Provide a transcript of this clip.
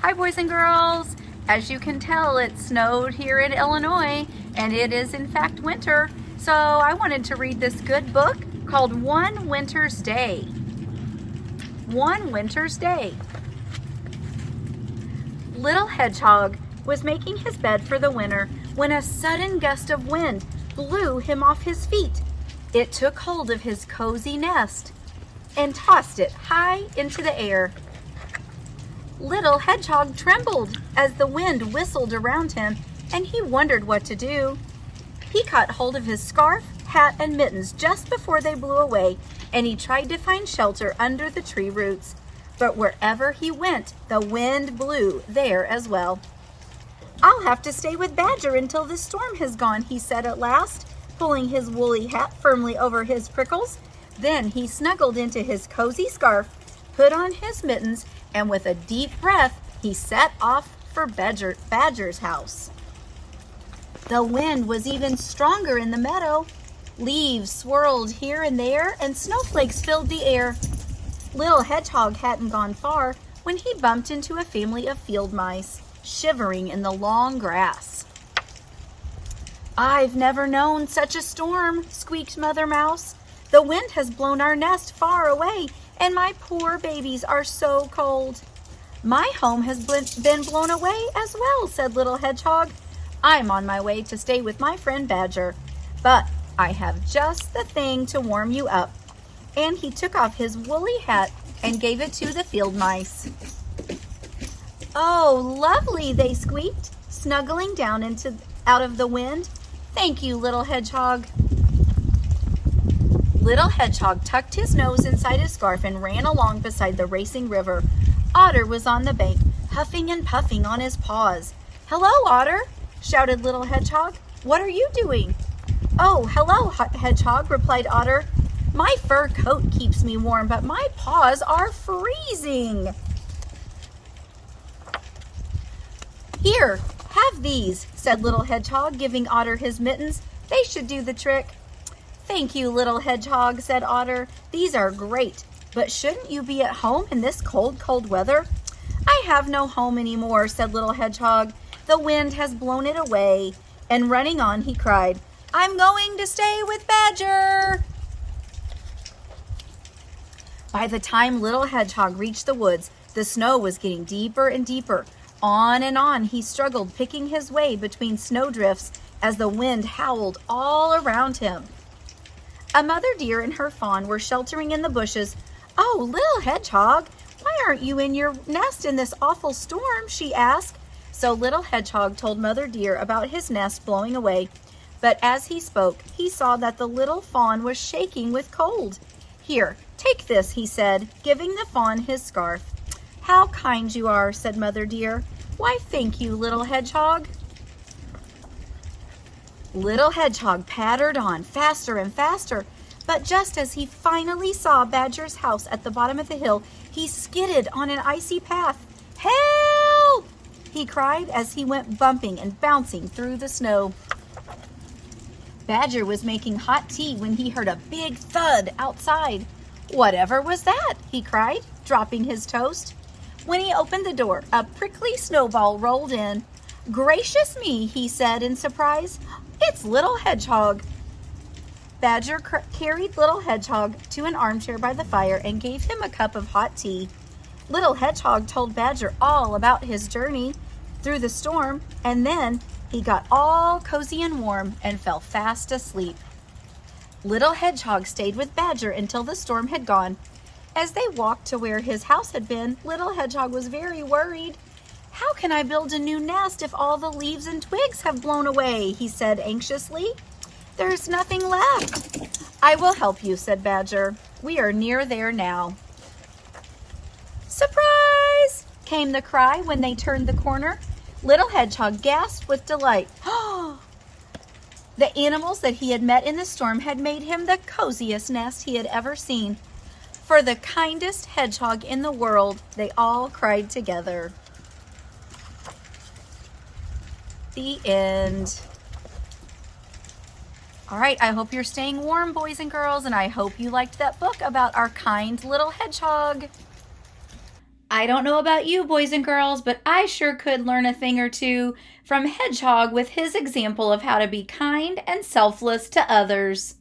Hi boys and girls! As you can tell, it snowed here in Illinois and it is in fact winter. So I wanted to read this good book called One Winter's Day. One Winter's Day. Little Hedgehog was making his bed for the winter when a sudden gust of wind blew him off his feet. It took hold of his cozy nest and tossed it high into the air. Little Hedgehog trembled as the wind whistled around him, and he wondered what to do. He caught hold of his scarf, hat, and mittens just before they blew away, and he tried to find shelter under the tree roots. But wherever he went, the wind blew there as well. "I'll have to stay with Badger until this storm has gone," he said at last, pulling his woolly hat firmly over his prickles. Then he snuggled into his cozy scarf, put on his mittens, and with a deep breath, he set off for Badger's house. The wind was even stronger in the meadow. Leaves swirled here and there, and snowflakes filled the air. Little Hedgehog hadn't gone far when he bumped into a family of field mice, shivering in the long grass. "I've never known such a storm," squeaked Mother Mouse. "The wind has blown our nest far away, and my poor babies are so cold." "My home has been blown away as well," said Little Hedgehog. "I'm on my way to stay with my friend Badger, but I have just the thing to warm you up." And he took off his woolly hat and gave it to the field mice. "Oh, lovely," they squeaked, snuggling down out of the wind. "Thank you, Little Hedgehog." Little Hedgehog tucked his nose inside his scarf and ran along beside the racing river. Otter was on the bank, huffing and puffing on his paws. "Hello, Otter," shouted Little Hedgehog. "What are you doing?" "Oh, hello, Hedgehog," replied Otter. "My fur coat keeps me warm, but my paws are freezing." "Here, have these," said Little Hedgehog, giving Otter his mittens. "They should do the trick." "Thank you, Little Hedgehog," said Otter. "These are great, but shouldn't you be at home in this cold, cold weather?" "I have no home anymore," said Little Hedgehog. "The wind has blown it away." And running on, he cried, "I'm going to stay with Badger." By the time Little Hedgehog reached the woods, the snow was getting deeper and deeper. On and on he struggled, picking his way between snowdrifts as the wind howled all around him. A mother deer and her fawn were sheltering in the bushes. "Oh, Little Hedgehog, why aren't you in your nest in this awful storm?" she asked. So Little Hedgehog told Mother Deer about his nest blowing away. But as he spoke, he saw that the little fawn was shaking with cold. "Here, take this," he said, giving the fawn his scarf. "How kind you are," said Mother Deer. "Why, thank you, Little Hedgehog." Little Hedgehog pattered on faster and faster, but just as he finally saw Badger's house at the bottom of the hill, he skidded on an icy path. "Help!" he cried as he went bumping and bouncing through the snow. Badger was making hot tea when he heard a big thud outside. "Whatever was that?" he cried, dropping his toast. When he opened the door, a prickly snowball rolled in. "Gracious me," he said in surprise. "It's Little Hedgehog." Badger carried Little Hedgehog to an armchair by the fire and gave him a cup of hot tea. Little Hedgehog told Badger all about his journey through the storm, and then he got all cozy and warm and fell fast asleep. Little Hedgehog stayed with Badger until the storm had gone. As they walked to where his house had been, Little Hedgehog was very worried. "How can I build a new nest if all the leaves and twigs have blown away?" he said anxiously. "There's nothing left." "I will help you," said Badger. "We are near there now." "Surprise!" came the cry when they turned the corner. Little Hedgehog gasped with delight. The animals that he had met in the storm had made him the coziest nest he had ever seen. For the kindest hedgehog in the world, they all cried together. The end. All right, I hope you're staying warm, boys and girls, and I hope you liked that book about our kind little hedgehog. I don't know about you, boys and girls, but I sure could learn a thing or two from Hedgehog with his example of how to be kind and selfless to others.